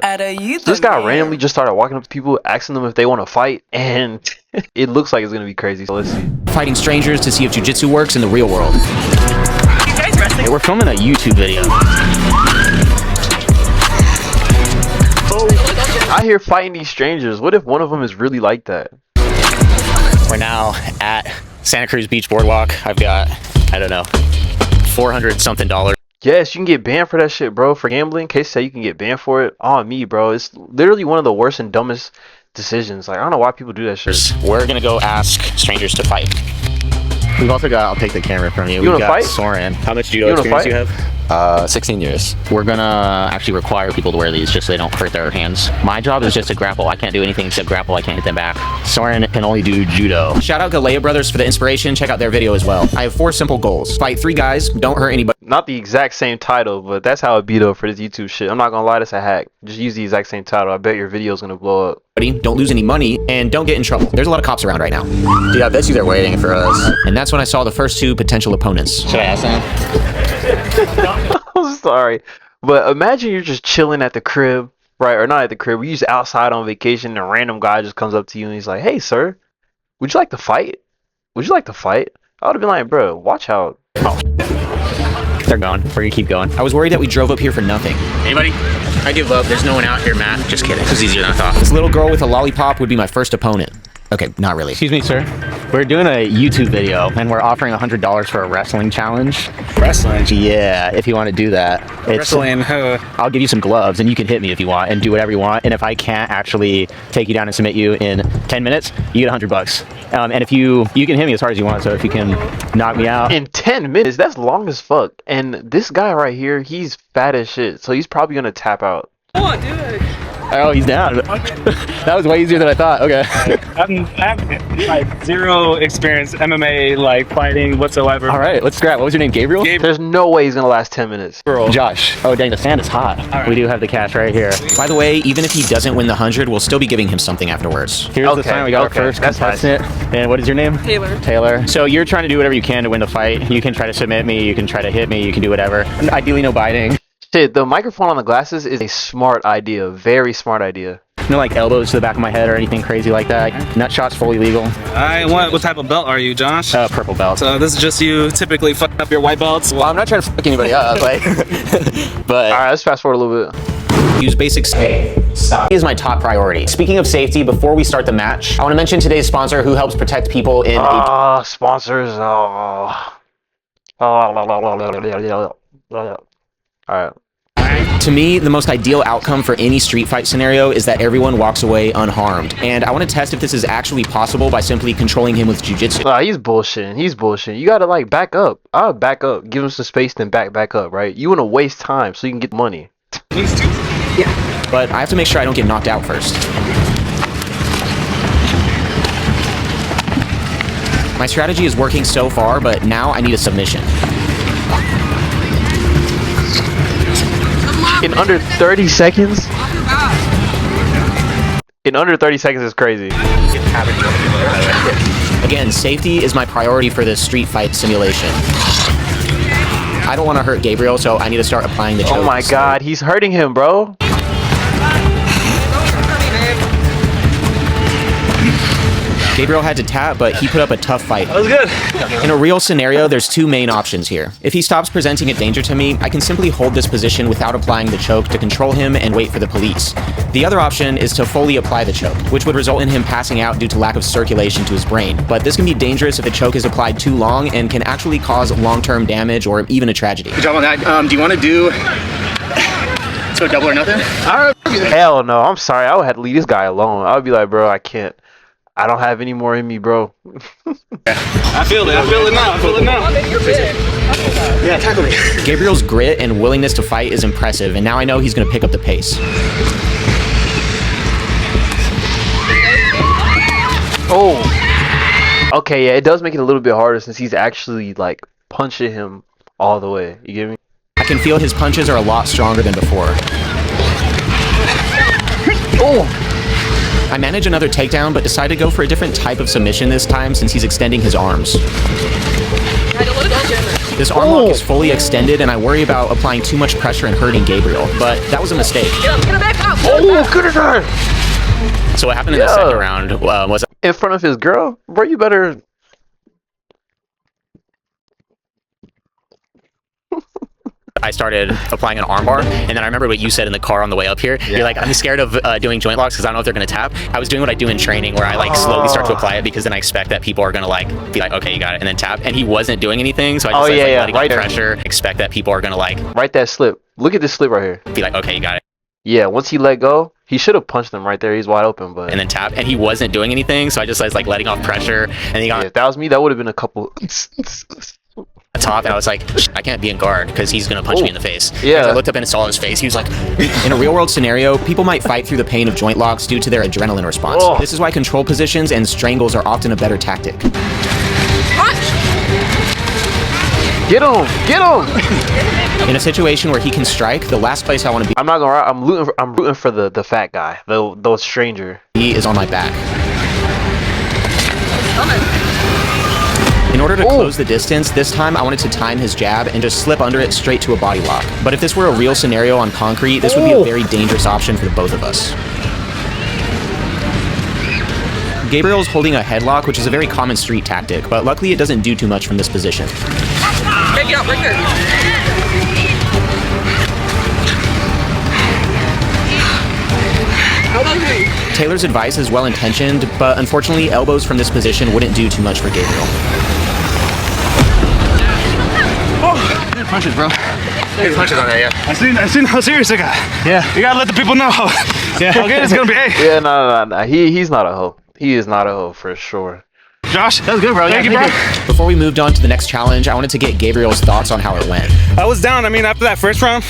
This guy randomly just started walking up to people, asking them if they want to fight, and it looks like it's gonna be crazy. So let's see. Fighting strangers to see if jiu-jitsu works in the real world. Hey, we're filming a YouTube video. I hear fighting these strangers. What if one of them is really like that? We're now at Santa Cruz Beach Boardwalk. I've got, I don't know, $400 something. Yes, you can get banned for that shit, bro. For gambling, case say you can get banned for it. On me, bro. It's literally one of the worst and dumbest decisions. Like, I don't know why people do that shit. We're gonna go ask strangers to fight. We've also got, I'll take the camera from you. You We've got fight? Soren. How much judo experience do you have? 16 years. We're gonna actually require people to wear these just so they don't hurt their hands. My job is just to grapple. I can't do anything except grapple. I can't hit them back. Soren can only do judo. Shout out Galea Brothers for the inspiration. Check out their video as well. I have 4 simple goals. Fight 3 guys, don't hurt anybody. Not the exact same title, but that's how it be though for this YouTube shit. I'm not gonna lie, that's a hack. Just use the exact same title. I bet your video's gonna blow up. Don't lose any money, and don't get in trouble. There's a lot of cops around right now. Dude, I bet you they're waiting for us. And that's when I saw the first 2 potential opponents. Should I ask them? I'm sorry, but imagine you're just chilling at the crib, right? Or not at the crib. We're just outside on vacation, and a random guy just comes up to you and he's like, "Hey, sir, would you like to fight? Would you like to fight?" I would have been like, "Bro, watch out." Oh. They're gone. We're gonna keep going. I was worried that we drove up here for nothing. Anybody? I give up. There's no one out here, Matt. Just kidding. This is easier than I thought. This little girl with a lollipop would be my first opponent. Okay, not really. Excuse me, sir. We're doing a YouTube video, and we're offering $100 for a wrestling challenge. Wrestling? Yeah, if you want to do that. Wrestling who? I'll give you some gloves, and you can hit me if you want, and do whatever you want. And if I can't actually take you down and submit you in 10 minutes, you get $100. And if you can hit me as hard as you want, so if you can knock me out. In 10 minutes? That's long as fuck. And this guy right here, he's fat as shit, so he's probably gonna tap out. Come on, dude. Oh, he's down. That was way easier than I thought. Okay. I have like 0 experience MMA, like fighting whatsoever. All right, let's scrap. What was your name? Gabriel? There's no way he's gonna last 10 minutes. Josh. Oh, dang, the sand is hot. Right. We do have the cash right here. By the way, even if he doesn't win the 100, we'll still be giving him something afterwards. Here's the sign. We got our first contestant. Nice. And what is your name? Taylor. So you're trying to do whatever you can to win the fight. You can try to submit me. You can try to hit me. You can do whatever. Ideally, no biting. Shit, the microphone on the glasses is a smart idea. Very smart idea. No like elbows to the back of my head or anything crazy like that. Nut shots fully legal. What type of belt are you, Josh? Purple belt. So this is just you typically fucking up your white belts? Well, I'm not trying to fuck anybody up, like, but. Alright, let's fast forward a little bit. Use basics. Hey, stop. Is my top priority. Speaking of safety, before we start the match, I want to mention today's sponsor who helps protect people in sponsors. Alright. To me, the most ideal outcome for any street fight scenario is that everyone walks away unharmed. And I want to test if this is actually possible by simply controlling him with jiu-jitsu. He's bullshitting. He's bullshitting. You gotta like back up. I'll back up. Give him some space, then back up, right? You wanna waste time so you can get money. Yeah. But I have to make sure I don't get knocked out first. My strategy is working so far, but now I need a submission. In under 30 seconds? In under 30 seconds is crazy. Again, safety is my priority for this street fight simulation. I don't want to hurt Gabriel, so I need to start applying the choke. Oh my god, he's hurting him, bro. Gabriel had to tap, but he put up a tough fight. That was good. In a real scenario, there's 2 main options here. If he stops presenting a danger to me, I can simply hold this position without applying the choke to control him and wait for the police. The other option is to fully apply the choke, which would result in him passing out due to lack of circulation to his brain. But this can be dangerous if the choke is applied too long and can actually cause long-term damage or even a tragedy. Good job on that. Do you want to do so double or nothing? Hell no, I'm sorry. I would have to leave this guy alone. I would be like, bro, I can't. I don't have any more in me, bro. I feel it now. Yeah, tackle me. Gabriel's grit and willingness to fight is impressive, and now I know he's going to pick up the pace. Oh. Okay, yeah, it does make it a little bit harder since he's actually, like, punching him all the way. You get me? I can feel his punches are a lot stronger than before. Oh! I manage another takedown, but decide to go for a different type of submission this time since he's extending his arms. This arm lock is fully extended, and I worry about applying too much pressure and hurting Gabriel, but that was a mistake. Oh, good at her. So what happened in the second round was... In front of his girl? Bro, you better... I started applying an armbar, and then I remember what you said in the car on the way up here. You're like, I'm scared of doing joint locks because I don't know if they're going to tap. I was doing what I do in training where I like slowly start to apply it because then I expect that people are going to like be like, okay, you got it, and then tap. And he wasn't doing anything, so I just letting right pressure, expect that people are going to like... Right that slip. Look at this slip right here. Be like, okay, you got it. Yeah, once he let go, he should have punched him right there. He's wide open, but... And then tap, and he wasn't doing anything, so I just was like letting off pressure, and he got... Yeah, if that was me, that would have been a couple... top, and I was like, I can't be in guard because he's gonna punch me in the face. Yeah. I looked up and saw his face. He was like, in a real world scenario, people might fight through the pain of joint locks due to their adrenaline response. This is why control positions and strangles are often a better tactic. Get him! Get him! In a situation where he can strike, the last place I want to be, I'm not gonna lie, I'm rooting for the fat guy, the stranger. he is on my back. In order to close the distance, this time I wanted to time his jab and just slip under it straight to a body lock. But if this were a real scenario on concrete, this would be a very dangerous option for the both of us. Gabriel's holding a headlock, which is a very common street tactic, but luckily it doesn't do too much from this position. Take it out right there. Taylor's advice is well-intentioned, but unfortunately elbows from this position wouldn't do too much for Gabriel. Good punches, bro. Good punches on there, yeah. I seen how serious I got. Yeah. You gotta let the people know how good it's gonna be. Hey. Yeah, no. He's not a hoe. He is not a hoe for sure. Josh, That was good, bro. thank you, bro. Before we moved on to the next challenge, I wanted to get Gabriel's thoughts on how it went. I was down. I mean, after that first round,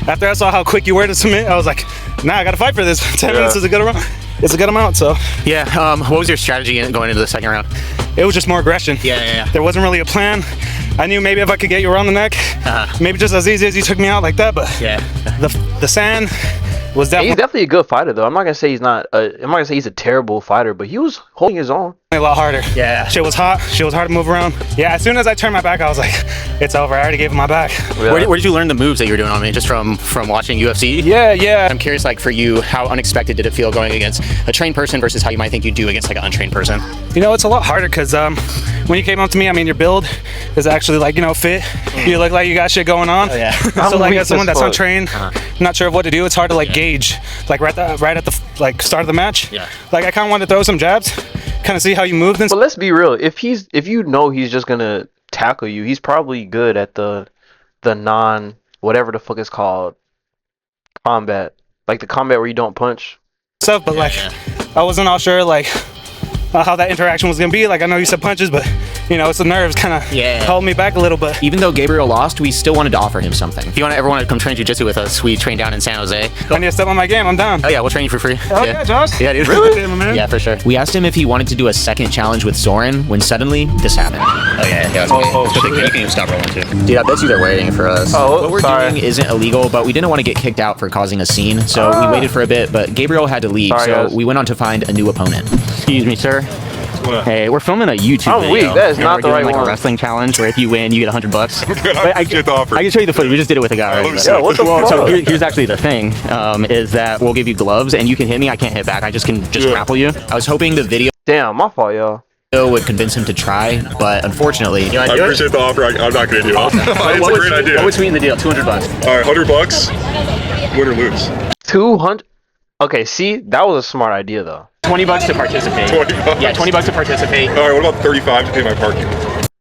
after I saw how quick you were to submit, I was like, nah, I gotta fight for this. 10 minutes is a good amount. It's a good amount, so. Yeah, what was your strategy going into the second round? It was just more aggression. Yeah. There wasn't really a plan. I knew maybe if I could get you around the neck, maybe just as easy as you took me out like that, but the sand was definitely... He's definitely a good fighter, though. I'm not gonna say he's not. I'm not gonna say he's a terrible fighter, but he was holding his own. A lot harder. Yeah. Shit was hot. Shit was hard to move around. Yeah, as soon as I turned my back, I was like, it's over. I already gave him my back. Where did you learn the moves that you were doing on me? Just from watching UFC? Yeah. I'm curious, like, for you, how unexpected did it feel going against a trained person versus how you might think you do against, like, an untrained person? You know, it's a lot harder because when you came up to me, I mean, your build is actually, like, you know, fit. You look like you got shit going on. Oh, yeah. So, like, as someone that's untrained, not sure of what to do, it's hard to, like, gauge, like, right at the start of the match. Yeah. Like, I kind of wanted to throw some jabs, kind of see how you moved. But let's be real. If you know he's just gonna tackle you, he's probably good at the non whatever the fuck it's called combat, like the combat where you don't punch stuff. But like, I wasn't all sure like how that interaction was gonna be. Like, I know you said punches, but you know, it's the nerves kind of held me back a little bit. Even though Gabriel lost, we still wanted to offer him something. If you ever want to come train jiu-jitsu with us, we train down in San Jose. I need to step on my game. I'm down. Oh yeah, we'll train you for free. Oh yeah, Josh. Yeah, dude. Really? Man. Yeah, for sure. We asked him if he wanted to do a second challenge with Soren when suddenly this happened. Oh yeah. You can even stop rolling too. Dude, I bet you they're waiting for us. Oh, what we're doing isn't illegal, but we didn't want to get kicked out for causing a scene, so we waited for a bit, but Gabriel had to leave, guys. we went on to find a new opponent. Excuse me, sir. Hey, we're filming a YouTube I'm video. weak. That is and not we're the doing right like one. a wrestling challenge where if you win, you get $100. I can can show you the footage. We just did it with a guy. Right? Yeah, what the fuck? So here's actually the thing: is that we'll give you gloves and you can hit me. I can't hit back. I just can grapple you. I was hoping the video Damn, my fault, y'all. would convince him to try, but unfortunately... I appreciate the offer. I'm not going to do it. It's a great idea. What would sweeten the deal? $200. All right, $100. Win or lose. 200. Okay, see, that was a smart idea though. $20 to participate. $20. Yeah, $20 to participate. All right, what about 35 to pay my parking?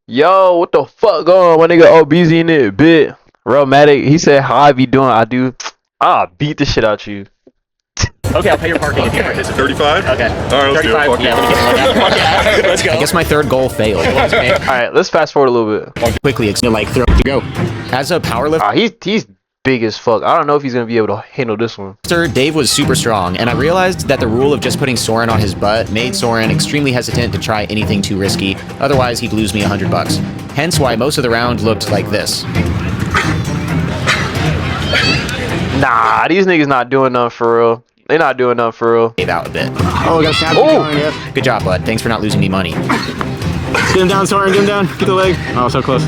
Yo, what the fuck going on, my nigga? Oh, busy in it, bit. Romantic. He said, "How I be doing? I do. I'll beat the shit out you." Okay, I'll pay your parking if you participate. 35? Okay. All right, let's do it. 35. Fuck Yeah, let me get one. Yeah, let's go. I guess my third goal failed. All right, let's fast forward a little bit. Quickly, it's like throw to go. As a powerlifter, He's big as fuck. I don't know if he's gonna be able to handle this one. Dave was super strong, and I realized that the rule of just putting Soren on his butt made Soren extremely hesitant to try anything too risky. Otherwise, he'd lose me $100. Hence why most of the round looked like this. Nah, these niggas not doing nothing for real. They not doing nothing for real. Gave out a bit. Oh, we got a snap. Oh. Good job, bud. Thanks for not losing me money. Get him down, Soren. Get him down. Get the leg. Oh, so close.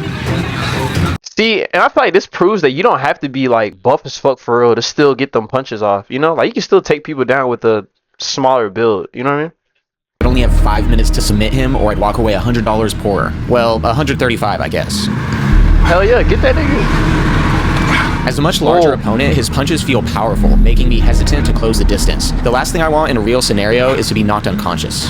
See, and I feel like this proves that you don't have to be like buff as fuck for real to still get them punches off. You know, like you can still take people down with a smaller build. You know what I mean? I'd only have 5 minutes to submit him, or I'd walk away $100 poorer. Well, 135, I guess. Hell yeah, get that nigga. As a much larger opponent, his punches feel powerful, making me hesitant to close the distance. The last thing I want in a real scenario is to be knocked unconscious.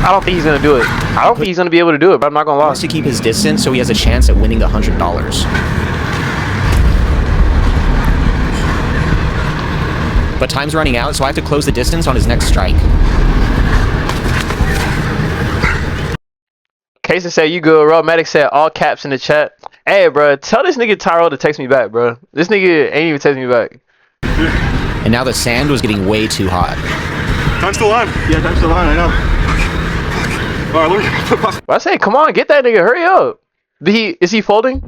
I don't think he's gonna do it. I don't think he's gonna be able to do it, but I'm not gonna He lie. wants to keep his distance so he has a chance at winning the $100. But time's running out, so I have to close the distance on his next strike. Casey said you good. Real Medic said all caps in the chat. Hey, bro, tell this nigga Tyrell to text me back, bro. This nigga ain't even text me back. And now the sand was getting way too hot. Time's still on. Yeah, time's still on. I know. All right, But I say, come on, get that nigga. Hurry up. Is he folding?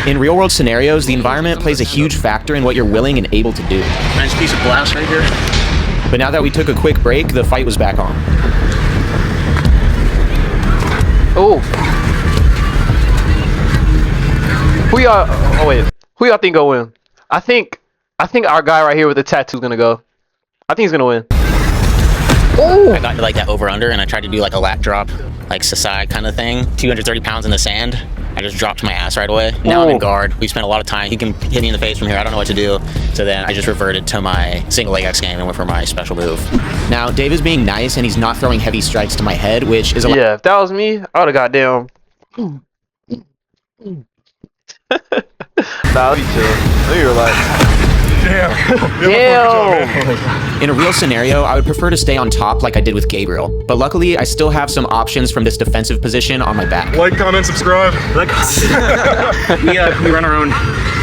In real-world scenarios, the environment plays a huge factor in what you're willing and able to do. Nice piece of glass right here. But now that we took a quick break, the fight was back on. Oh. Who y'all? Oh wait. Who y'all think gonna win? I think our guy right here with the tattoo's gonna go. I think he's gonna win. I got to like that over under and I tried to do like a lat drop, like Sasai kind of thing. 230 pounds in the sand. I just dropped my ass right away. Now I'm in guard. We spent a lot of time. He can hit me in the face from here. I don't know what to do. So then I just reverted to my single leg X game and went for my special move. Now, Dave is being nice and he's not throwing heavy strikes to my head, which is a Yeah, if that was me, I would've got down. Nah, let me chill. Let me relax. Damn. In a real scenario, I would prefer to stay on top like I did with Gabriel. But luckily, I still have some options from this defensive position on my back. Like, comment, subscribe. Like us. we run our own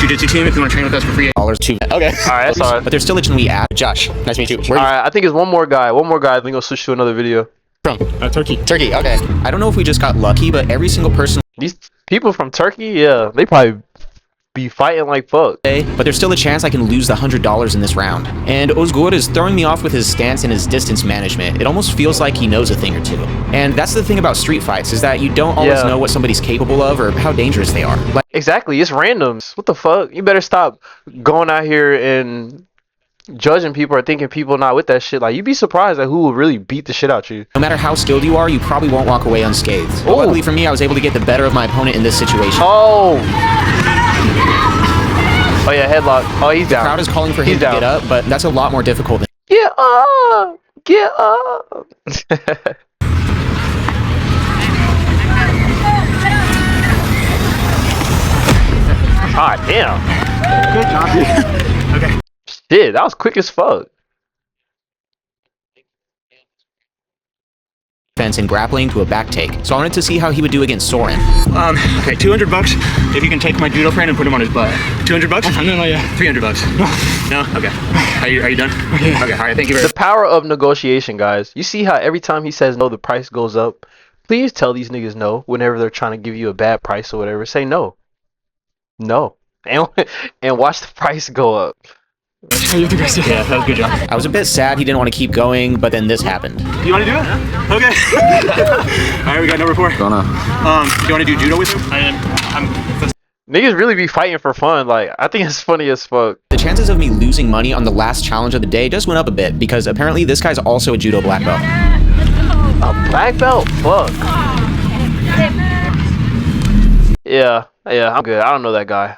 Jiu-Jitsu team if you want to train with us for free. $2. Okay. Alright, that's alright. But there's still a chance we add. Josh, nice to meet you. Where are you Alright, I think it's one more guy. One more guy. Then we'll switch to another video. from? Turkey. Turkey, okay. I don't know if we just got lucky, but every single person These people from Turkey, yeah, they probably be fighting like fuck. today, but there's still a chance I can lose the $100 in this round. And Ozgur is throwing me off with his stance and his distance management. It almost feels like he knows a thing or two. And that's the thing about street fights, is that you don't always know what somebody's capable of or how dangerous they are. Like, Exactly, it's randoms. What the fuck? You better stop going out here and judging people or thinking people not with that shit. Like, you'd be surprised at who will really beat the shit out you. no matter how skilled you are, you probably won't walk away unscathed. But Ooh. luckily for me, I was able to get the better of my opponent in this situation. Oh! Oh yeah, headlock. Oh, he's The down. crowd is calling for him He's to down. get up, but that's a lot more difficult than Get up! Get up! Ah, damn. Good job. Okay. Shit, that was quick as fuck. defense and grappling to a back take. So I wanted to see how he would do against Soren. Okay, $200 if you can take my judo friend and put him on his butt. $200? No, yeah. $300. No? Okay. Are you done? Okay, all right, thank you very The power of negotiation, guys. You see how every time he says no, the price goes up? Please tell these niggas no whenever they're trying to give you a bad price or whatever. Say no. No. And watch the price go up. Yeah, that was a good job. I was a bit sad he didn't want to keep going, but then this happened. You want to do it? Okay. All right, we got number 4. Do you want to do judo with him? Niggas really be fighting for fun. Like, I think it's funny as fuck. The chances of me losing money on the last challenge of the day just went up a bit, because apparently this guy's also a judo black belt. A black belt? Fuck. Yeah, I'm good. I don't know that guy.